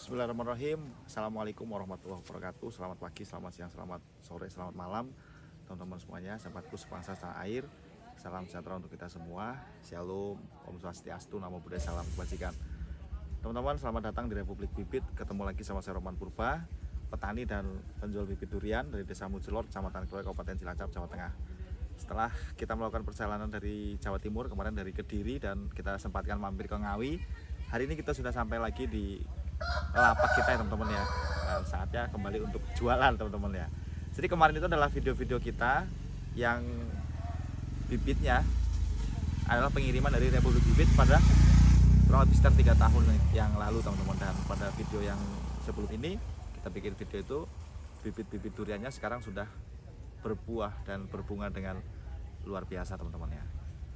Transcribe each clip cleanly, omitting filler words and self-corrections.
Bismillahirrahmanirrahim. Assalamualaikum warahmatullahi wabarakatuh. Selamat pagi, selamat siang, selamat sore, selamat malam teman-teman semuanya, sahabatku sebangsa setanah air. Salam sejahtera untuk kita semua. Shalom, Om Swastiastu, Namo Buddhaya, salam kebajikan. Teman-teman, selamat datang di Republik Bibit. Ketemu lagi sama saya Roman Purba, petani dan penjual bibit durian dari Desa Mujulor, Kecamatan Kloe, Kabupaten Cilacap, Jawa Tengah. Setelah kita melakukan perjalanan dari Jawa Timur, kemarin dari Kediri, dan kita sempatkan mampir ke Ngawi, hari ini kita sudah sampai lagi di lapak kita ya teman-teman ya. Dan saatnya kembali untuk jualan teman-teman ya. Jadi kemarin itu adalah video-video kita yang bibitnya adalah pengiriman dari Republik Bibit pada kurang lebih sekitar 3 tahun yang lalu teman-teman. Dan pada video yang sebelum ini kita bikin video itu bibit-bibit duriannya sekarang sudah berbuah dan berbunga dengan luar biasa teman-teman ya.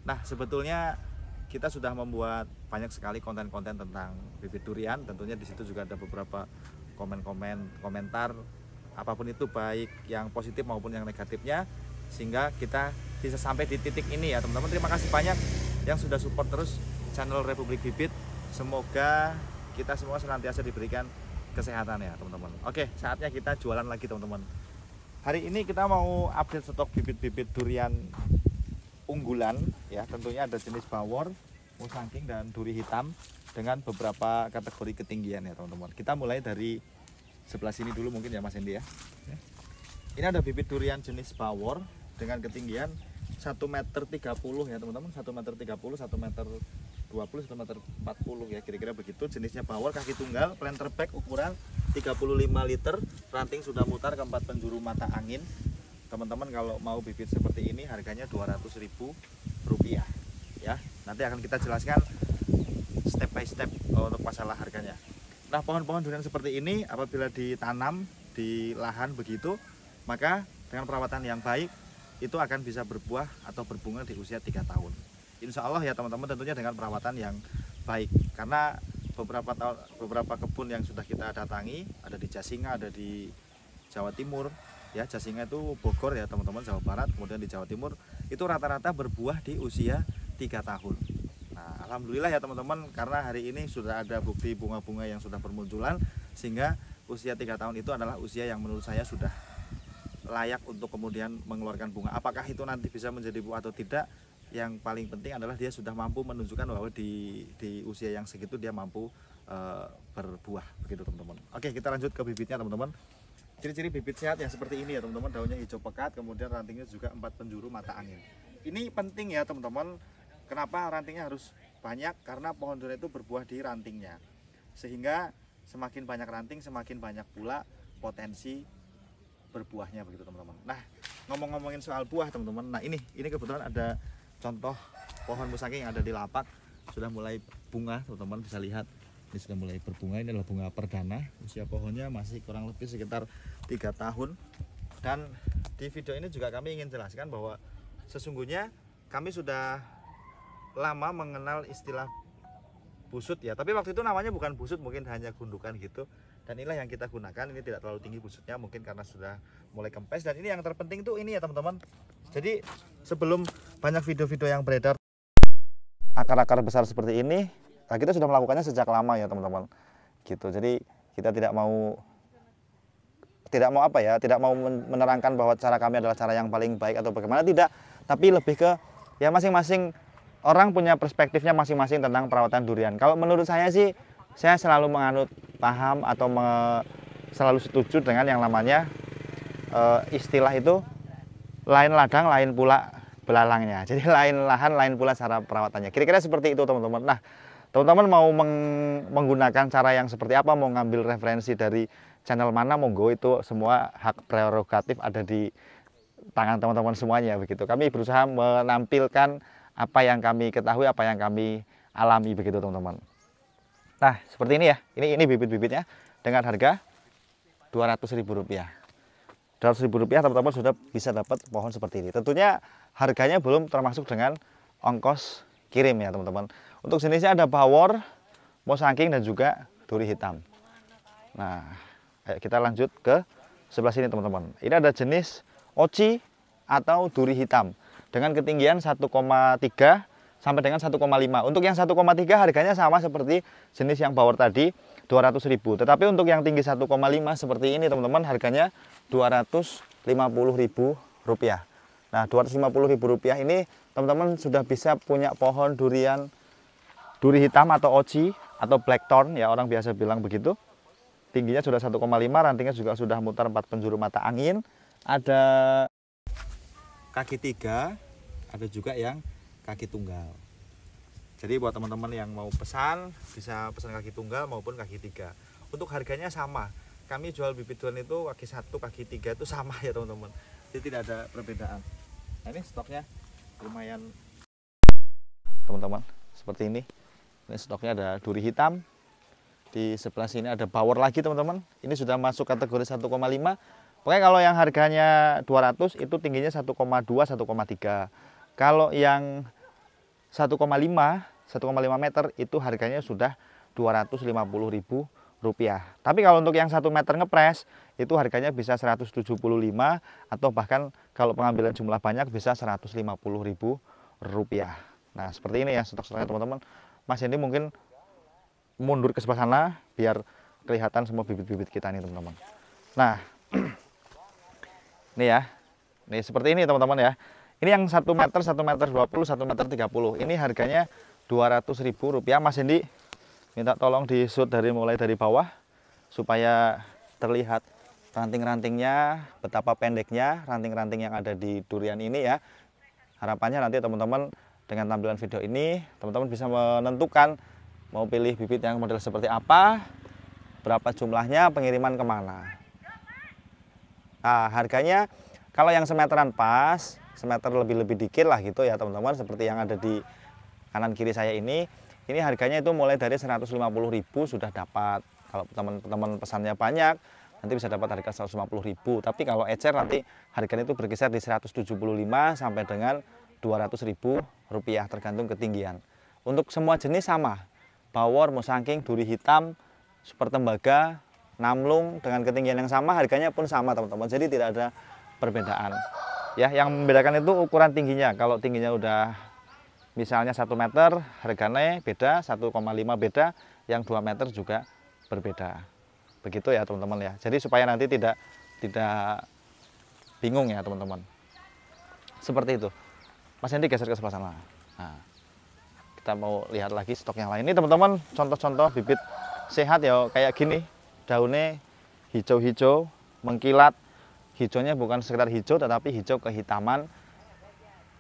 Nah, sebetulnya kita sudah membuat banyak sekali konten-konten tentang bibit durian. Tentunya di situ juga ada beberapa komentar apapun itu, baik yang positif maupun yang negatifnya, sehingga kita bisa sampai di titik ini ya teman-teman. Terima kasih banyak yang sudah support terus channel Republik Bibit. Semoga kita semua senantiasa diberikan kesehatan ya teman-teman. Oke, saatnya kita jualan lagi teman-teman. Hari ini kita mau update stok bibit-bibit durian unggulan ya, tentunya ada jenis bawor, musangking, dan duri hitam dengan beberapa kategori ketinggian ya teman-teman. Kita mulai dari sebelah sini dulu mungkin ya Mas Hendi ya. Ini ada bibit durian jenis bawor dengan ketinggian 1,30 meter ya teman-teman, 1,30 meter, 1,20 meter, 1,40 ya, kira-kira begitu. Jenisnya bawor, kaki tunggal, planter bag, ukuran 35 liter, ranting sudah mutar ke 4 penjuru mata angin. Teman-teman kalau mau bibit seperti ini harganya Rp200.000 ya. Nanti akan kita jelaskan step by step untuk masalah harganya. Nah, pohon-pohon durian seperti ini apabila ditanam di lahan begitu, maka dengan perawatan yang baik itu akan bisa berbuah atau berbunga di usia 3 tahun. Insya Allah ya teman-teman, tentunya dengan perawatan yang baik. Karena beberapa kebun yang sudah kita datangi, ada di Jasinga, ada di Jawa Timur ya. Jasinga itu Bogor ya teman-teman, Jawa Barat. Kemudian di Jawa Timur itu rata-rata berbuah di usia 3 tahun. Nah, alhamdulillah ya teman-teman, karena hari ini sudah ada bukti bunga-bunga yang sudah bermunculan, sehingga usia 3 tahun itu adalah usia yang menurut saya sudah layak untuk kemudian mengeluarkan bunga. Apakah itu nanti bisa menjadi buah atau tidak, yang paling penting adalah dia sudah mampu menunjukkan bahwa di usia yang segitu dia mampu berbuah begitu teman-teman. Oke, kita lanjut ke bibitnya teman-teman. Ciri-ciri bibit sehat yang seperti ini ya teman-teman, daunnya hijau pekat, kemudian rantingnya juga 4 penjuru mata angin. Ini penting ya teman-teman. Kenapa rantingnya harus banyak? Karena pohon durian itu berbuah di rantingnya, sehingga semakin banyak ranting semakin banyak pula potensi berbuahnya begitu teman-teman. Nah, ngomongin soal buah teman-teman, nah ini kebetulan ada contoh pohon musangking yang ada di lapak, sudah mulai bunga teman-teman, bisa lihat ini sudah mulai berbunga. Ini adalah bunga perdana, usia pohonnya masih kurang lebih sekitar 3 tahun. Dan di video ini juga kami ingin jelaskan bahwa sesungguhnya kami sudah lama mengenal istilah busut ya, tapi waktu itu namanya bukan busut, mungkin hanya gundukan gitu. Dan inilah yang kita gunakan. Ini tidak terlalu tinggi busutnya, mungkin karena sudah mulai kempes. Dan ini yang terpenting tuh ini ya teman-teman. Jadi sebelum banyak video-video yang beredar akar-akar besar seperti ini, nah kita sudah melakukannya sejak lama ya teman-teman gitu. Jadi kita tidak mau menerangkan bahwa cara kami adalah cara yang paling baik atau bagaimana, tidak, tapi lebih ke ya masing-masing orang punya perspektifnya masing-masing tentang perawatan durian. Kalau menurut saya sih, saya selalu menganut paham atau selalu setuju dengan yang namanya istilah itu lain ladang lain pula belalangnya. Jadi lain lahan lain pula cara perawatannya. Kira-kira seperti itu teman-teman. Nah, teman-teman mau menggunakan cara yang seperti apa, mau ngambil referensi dari channel mana, monggo, itu semua hak prerogatif ada di tangan teman-teman semuanya begitu. Kami berusaha menampilkan apa yang kami ketahui, apa yang kami alami begitu teman-teman. Nah, seperti ini ya. Ini bibit-bibitnya dengan harga Rp200.000. Rp200.000 teman-teman sudah bisa dapat pohon seperti ini. Tentunya harganya belum termasuk dengan ongkos kirim ya teman-teman. Untuk jenisnya ada bawor, musangking, dan juga duri hitam. Nah, ayo kita lanjut ke sebelah sini teman-teman. Ini ada jenis oci atau duri hitam dengan ketinggian 1,3 sampai dengan 1,5. Untuk yang 1,3 harganya sama seperti jenis yang bawor tadi, 200.000. Tetapi untuk yang tinggi 1,5 seperti ini teman-teman, harganya Rp250.000. Nah, Rp250.000 ini teman-teman sudah bisa punya pohon durian duri hitam atau oci atau blackthorn ya, orang biasa bilang begitu. Tingginya sudah 1,5, rantingnya juga sudah mutar 4 penjuru mata angin. Ada kaki 3, ada juga yang kaki tunggal. Jadi buat teman-teman yang mau pesan, bisa pesan kaki tunggal maupun kaki 3. Untuk harganya sama. Kami jual bibit durian itu kaki 1, kaki 3 itu sama ya teman-teman. Jadi tidak ada perbedaan. Nah, ini stoknya lumayan teman-teman, seperti ini. Ini stoknya ada duri hitam. Di sebelah sini ada bawor lagi teman-teman. Ini sudah masuk kategori 1,5. Pokoknya kalau yang harganya 200 itu tingginya 1,2, 1,3. Kalau yang 1,5 meter itu harganya sudah Rp250.000. Tapi kalau untuk yang 1 meter ngepres itu harganya bisa 175, atau bahkan kalau pengambilan jumlah banyak bisa Rp150.000. Nah, seperti ini ya stok-stoknya teman-teman. Mas Hendy mungkin mundur ke sebelah sana biar kelihatan semua bibit-bibit kita nih teman-teman. Nah, ini ya. Nih seperti ini teman-teman ya. Ini yang 1 meter, 1 meter 20, 1 meter 30. Ini harganya Rp200.000. Mas Hendy minta tolong di shoot mulai dari bawah supaya terlihat ranting-rantingnya, betapa pendeknya ranting-ranting yang ada di durian ini ya. Harapannya nanti teman-teman dengan tampilan video ini, teman-teman bisa menentukan mau pilih bibit yang model seperti apa, berapa jumlahnya, pengiriman kemana. Nah, harganya kalau yang semeteran pas, semeter lebih-lebih dikit lah gitu ya teman-teman, seperti yang ada di kanan kiri saya ini harganya itu mulai dari 150.000 sudah dapat. Kalau teman-teman pesannya banyak, nanti bisa dapat harga 150.000. Tapi kalau ecer nanti harganya itu berkisar di 175 sampai dengan Rp200.000 tergantung ketinggian. Untuk semua jenis sama, bawor, musangking, duri hitam, super tembaga, namlung dengan ketinggian yang sama, harganya pun sama teman-teman. Jadi tidak ada perbedaan. Ya, yang membedakan itu ukuran tingginya. Kalau tingginya udah misalnya 1 meter, harganya beda, 1,5 beda, yang 2 meter juga berbeda. Begitu ya teman-teman ya. Jadi supaya nanti tidak bingung ya teman-teman. Seperti itu. Mas Hendy geser ke sebelah sana. Nah, kita mau lihat lagi stok yang lain. Ini teman-teman contoh-contoh bibit sehat ya kayak gini. Daunnya hijau-hijau, mengkilat. Hijaunya bukan sekedar hijau tetapi hijau kehitaman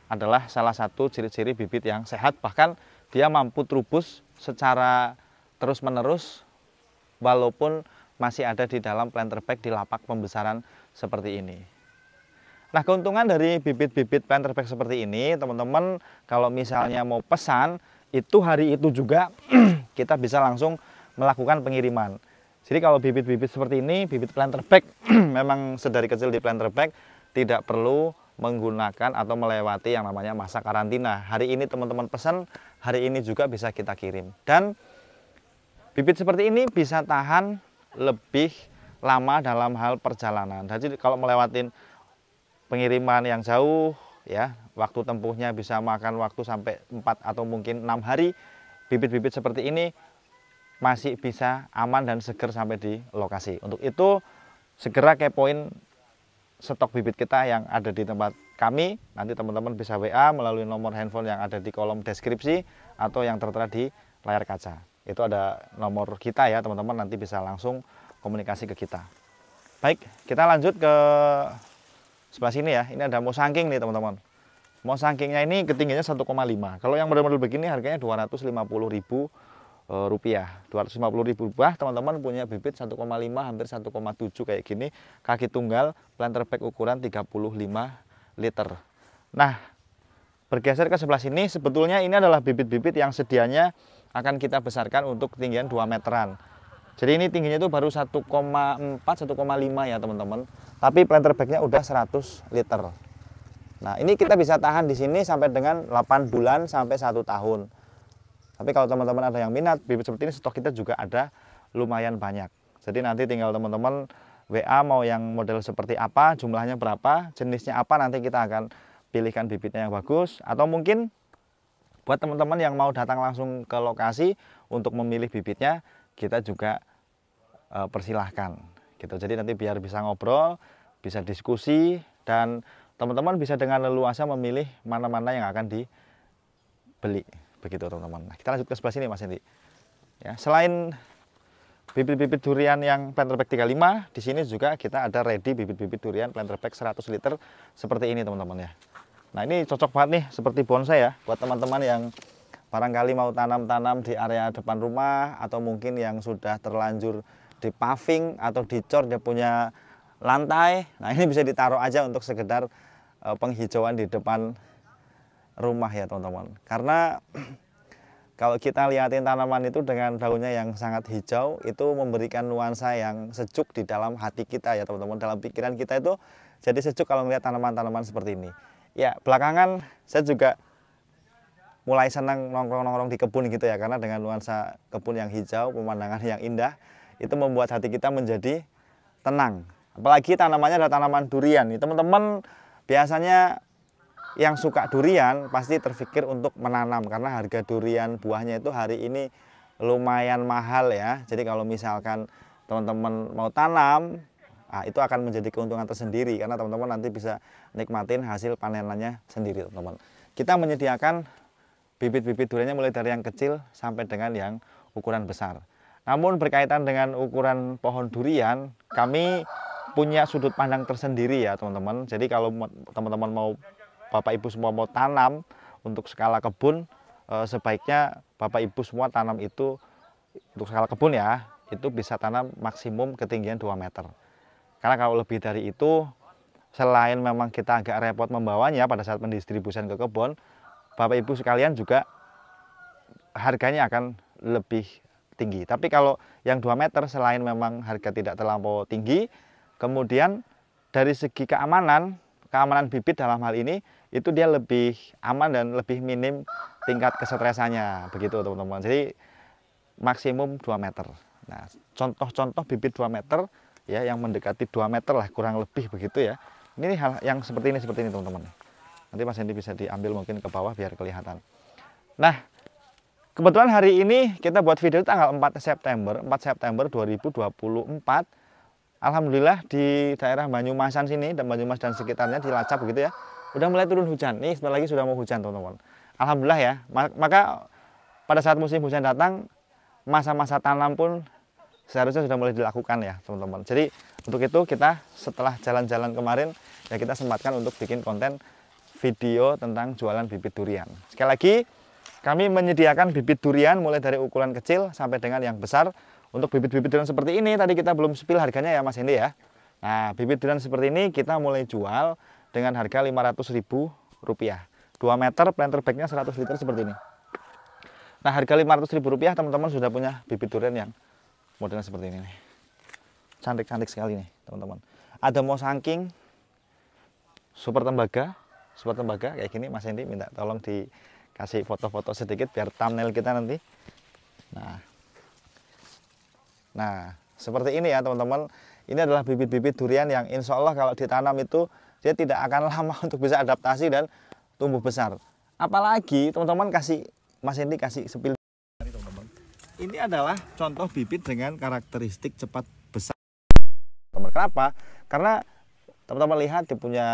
adalah salah satu ciri-ciri bibit yang sehat. Bahkan dia mampu trubus secara terus-menerus walaupun masih ada di dalam planter bag di lapak pembesaran seperti ini. Nah, keuntungan dari bibit-bibit planter bag seperti ini, teman-teman kalau misalnya mau pesan, itu hari itu juga kita bisa langsung melakukan pengiriman. Jadi kalau bibit-bibit seperti ini, bibit planter bag, memang sedari kecil di planter bag, tidak perlu menggunakan atau melewati yang namanya masa karantina. Hari ini teman-teman pesan, hari ini juga bisa kita kirim. Dan bibit seperti ini bisa tahan lebih lama dalam hal perjalanan. Jadi kalau melewatin pengiriman yang jauh ya, waktu tempuhnya bisa makan waktu sampai 4 atau mungkin 6 hari. Bibit-bibit seperti ini masih bisa aman dan seger sampai di lokasi. Untuk itu segera kepoin stok bibit kita yang ada di tempat kami. Nanti teman-teman bisa WA melalui nomor handphone yang ada di kolom deskripsi atau yang tertera di layar kaca. Itu ada nomor kita ya teman-teman, nanti bisa langsung komunikasi ke kita. Baik, kita lanjut ke sebelah sini ya. Ini ada musangking nih teman-teman. Musangkingnya ini ketinggiannya 1,5. Kalau yang model-model begini harganya Rp250.000. Rp250.000 teman-teman punya bibit 1,5 hampir 1,7 kayak gini. Kaki tunggal, planter bag ukuran 35 liter. Nah, bergeser ke sebelah sini, sebetulnya ini adalah bibit-bibit yang sedianya akan kita besarkan untuk ketinggian 2 meteran. Jadi ini tingginya itu baru 1,4, 1,5 ya teman-teman. Tapi planter bagnya udah 100 liter. Nah, ini kita bisa tahan di sini sampai dengan 8 bulan sampai 1 tahun. Tapi kalau teman-teman ada yang minat bibit seperti ini, stok kita juga ada lumayan banyak. Jadi nanti tinggal teman-teman WA mau yang model seperti apa, jumlahnya berapa, jenisnya apa, nanti kita akan pilihkan bibitnya yang bagus. Atau mungkin buat teman-teman yang mau datang langsung ke lokasi untuk memilih bibitnya, kita juga persilahkan gitu. Jadi nanti biar bisa ngobrol, bisa diskusi, dan teman-teman bisa dengan leluasa memilih mana-mana yang akan dibeli begitu teman-teman. Nah, kita lanjut ke sebelah sini Mas Hendi. Ya, selain bibit-bibit durian yang planter bag 35, di sini juga kita ada ready bibit-bibit durian planter bag 100 liter seperti ini teman-teman ya. Nah, ini cocok banget nih seperti bonsai ya buat teman-teman yang barangkali mau tanam-tanam di area depan rumah, atau mungkin yang sudah terlanjur di paving atau dicor, dia punya lantai. Nah, ini bisa ditaruh aja untuk sekedar penghijauan di depan rumah ya teman-teman. Karena kalau kita lihatin tanaman itu dengan daunnya yang sangat hijau, itu memberikan nuansa yang sejuk di dalam hati kita ya teman-teman. Dalam pikiran kita itu jadi sejuk kalau melihat tanaman-tanaman seperti ini. Ya, belakangan saya juga mulai senang nongkrong-nongkrong di kebun gitu ya, karena dengan nuansa kebun yang hijau, pemandangan yang indah, itu membuat hati kita menjadi tenang. Apalagi tanamannya adalah tanaman durian. Teman-teman biasanya yang suka durian pasti terpikir untuk menanam, karena harga durian buahnya itu hari ini lumayan mahal ya. Jadi kalau misalkan teman-teman mau tanam, itu akan menjadi keuntungan tersendiri, karena teman-teman nanti bisa nikmatin hasil panenannya sendiri teman-teman. Kita menyediakan bibit-bibit duriannya mulai dari yang kecil sampai dengan yang ukuran besar. Namun berkaitan dengan ukuran pohon durian, kami punya sudut pandang tersendiri ya teman-teman. Jadi kalau teman-teman mau, Bapak Ibu semua mau tanam untuk skala kebun, sebaiknya Bapak Ibu semua tanam itu untuk skala kebun ya, itu bisa tanam maksimum ketinggian 2 meter. Karena kalau lebih dari itu, selain memang kita agak repot membawanya pada saat pendistribusian ke kebun, Bapak Ibu sekalian juga harganya akan lebih tinggi. Tapi kalau yang 2 meter, selain memang harga tidak terlampau tinggi, kemudian dari segi keamanan bibit dalam hal ini, itu dia lebih aman dan lebih minim tingkat kesetresannya begitu teman-teman. Jadi maksimum 2 meter. Nah, contoh-contoh bibit 2 meter ya, yang mendekati 2 meter lah kurang lebih begitu ya. Ini hal yang seperti ini teman-teman. Nanti Mas Hendi bisa diambil mungkin ke bawah biar kelihatan. Nah, kebetulan hari ini kita buat video tanggal 4 September 2024. Alhamdulillah di daerah Banyumasan sini dan Banyumas dan sekitarnya, di Cilacap begitu ya, udah mulai turun hujan. Nih sebentar lagi sudah mau hujan teman-teman. Alhamdulillah ya. Maka pada saat musim hujan datang, masa-masa tanam pun seharusnya sudah mulai dilakukan ya teman-teman. Jadi untuk itu kita setelah jalan-jalan kemarin ya, kita sempatkan untuk bikin konten video tentang jualan bibit durian. Sekali lagi, kami menyediakan bibit durian mulai dari ukuran kecil sampai dengan yang besar. Untuk bibit-bibit durian seperti ini tadi kita belum spill harganya ya Mas Hendi ya. Nah, bibit durian seperti ini kita mulai jual dengan harga Rp500.000. 2 meter planter bagnya 100 liter seperti ini. Nah, harga Rp500.000 teman-teman sudah punya bibit durian yang modelnya seperti ini nih. Cantik-cantik sekali nih teman-teman. Ada mosangking, super tembaga kayak gini. Mas Hendi minta tolong dikasih foto-foto sedikit biar thumbnail kita nanti. Nah, seperti ini ya teman-teman. Ini adalah bibit-bibit durian yang insya Allah kalau ditanam itu dia tidak akan lama untuk bisa adaptasi dan tumbuh besar. Apalagi teman-teman Mas Hendi kasih sepil. Ini adalah contoh bibit dengan karakteristik cepat besar. Kenapa? Karena teman-teman lihat dia punya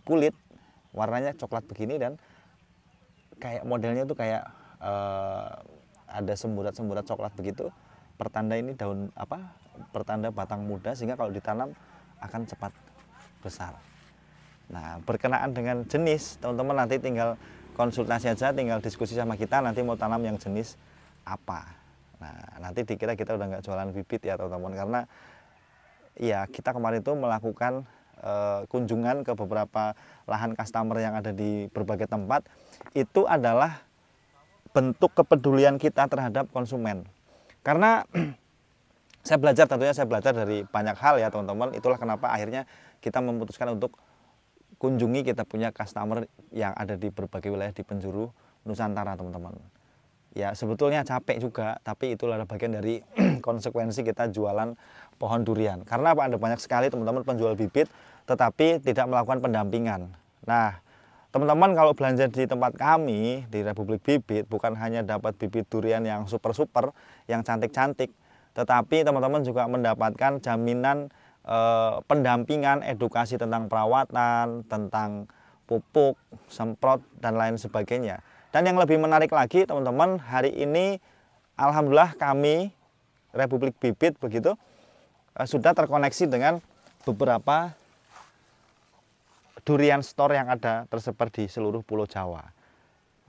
kulit warnanya coklat begini, dan kayak modelnya tuh kayak ada semburat-semburat coklat begitu. Pertanda ini pertanda batang muda, sehingga kalau ditanam akan cepat besar. Nah, berkenaan dengan jenis, teman-teman nanti tinggal konsultasi aja, tinggal diskusi sama kita nanti mau tanam yang jenis apa. Nah, nanti dikira kita udah nggak jualan bibit ya teman-teman, karena ya kita kemarin itu melakukan kunjungan ke beberapa lahan customer yang ada di berbagai tempat. Itu adalah bentuk kepedulian kita terhadap konsumen. Karena saya belajar dari banyak hal ya teman-teman. Itulah kenapa akhirnya kita memutuskan untuk kunjungi kita punya customer yang ada di berbagai wilayah di penjuru Nusantara teman-teman. Ya sebetulnya capek juga, tapi itulah bagian dari konsekuensi kita jualan pohon durian. Karena apa? Ada banyak sekali teman-teman penjual bibit tetapi tidak melakukan pendampingan. Nah, teman-teman kalau belanja di tempat kami di Republik Bibit, bukan hanya dapat bibit durian yang super-super, yang cantik-cantik, tetapi teman-teman juga mendapatkan jaminan pendampingan, edukasi tentang perawatan, tentang pupuk, semprot, dan lain sebagainya. Dan yang lebih menarik lagi teman-teman, hari ini alhamdulillah kami Republik Bibit begitu sudah terkoneksi dengan beberapa durian store yang ada tersebar di seluruh Pulau Jawa.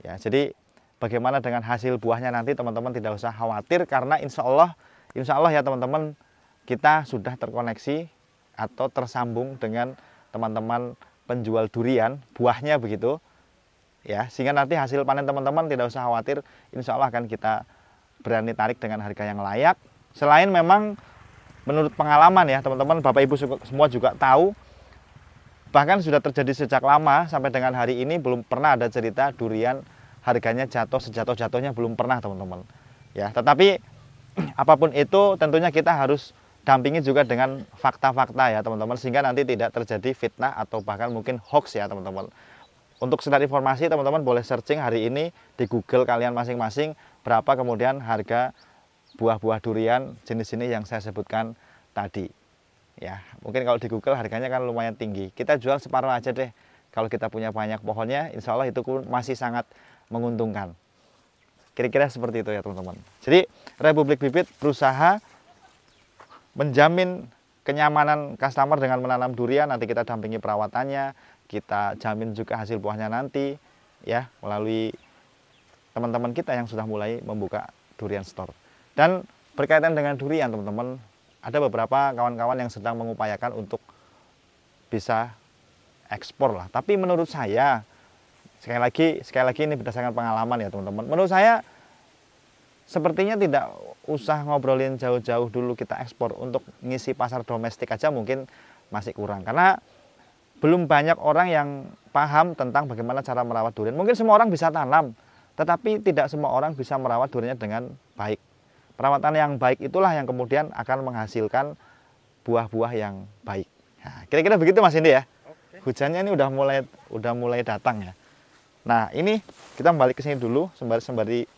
Ya, jadi bagaimana dengan hasil buahnya nanti teman-teman tidak usah khawatir, karena insya Allah ya teman-teman, kita sudah terkoneksi atau tersambung dengan teman-teman penjual durian buahnya begitu. Ya, sehingga nanti hasil panen teman-teman tidak usah khawatir, insya Allah akan kita berani tarik dengan harga yang layak. Selain memang menurut pengalaman ya teman-teman, Bapak Ibu semua juga tahu, bahkan sudah terjadi sejak lama sampai dengan hari ini belum pernah ada cerita durian harganya jatuh sejatuh-jatuhnya, belum pernah teman-teman. Ya, tetapi apapun itu tentunya kita harus dampingi juga dengan fakta-fakta ya teman-teman, sehingga nanti tidak terjadi fitnah atau bahkan mungkin hoax ya teman-teman. Untuk sekedar informasi teman-teman boleh searching hari ini di Google kalian masing-masing berapa kemudian harga buah-buah durian jenis ini yang saya sebutkan tadi. Ya, mungkin kalau di Google harganya kan lumayan tinggi. Kita jual separuh aja deh. Kalau kita punya banyak pohonnya, insya Allah itu masih sangat menguntungkan. Kira-kira seperti itu ya teman-teman. Jadi Republik Bibit berusaha menjamin kenyamanan customer dengan menanam durian. Nanti kita dampingi perawatannya, kita jamin juga hasil buahnya nanti ya melalui teman-teman kita yang sudah mulai membuka durian store. Dan berkaitan dengan durian teman-teman, ada beberapa kawan-kawan yang sedang mengupayakan untuk bisa ekspor lah. Tapi menurut saya, sekali lagi ini berdasarkan pengalaman ya teman-teman, menurut saya sepertinya tidak usah ngobrolin jauh-jauh dulu kita ekspor. Untuk ngisi pasar domestik aja mungkin masih kurang, karena belum banyak orang yang paham tentang bagaimana cara merawat durian. Mungkin semua orang bisa tanam, tetapi tidak semua orang bisa merawat duriannya dengan baik. Perawatan yang baik itulah yang kemudian akan menghasilkan buah-buah yang baik. Nah, kira-kira begitu Mas Indi ya. Hujannya ini udah mulai datang ya. Nah, ini kita balik ke sini dulu sembari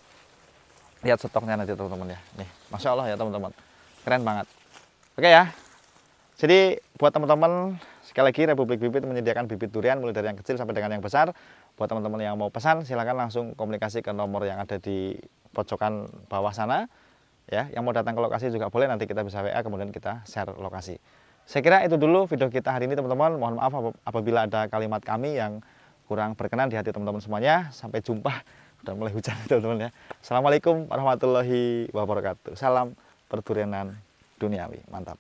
lihat stoknya nanti teman-teman ya. Nih, Masya Allah ya teman-teman. Keren banget. Oke ya. Jadi buat teman-teman, sekali lagi Republik Bibit menyediakan bibit durian mulai dari yang kecil sampai dengan yang besar. Buat teman-teman yang mau pesan, silakan langsung komunikasi ke nomor yang ada di pojokan bawah sana. Ya, yang mau datang ke lokasi juga boleh, nanti kita bisa WA kemudian kita share lokasi. Saya kira itu dulu video kita hari ini teman-teman. Mohon maaf apabila ada kalimat kami yang kurang berkenan di hati teman-teman semuanya. Sampai jumpa. Udah mulai hujan teman-teman ya. Assalamualaikum warahmatullahi wabarakatuh. Salam perdurianan duniawi. Mantap.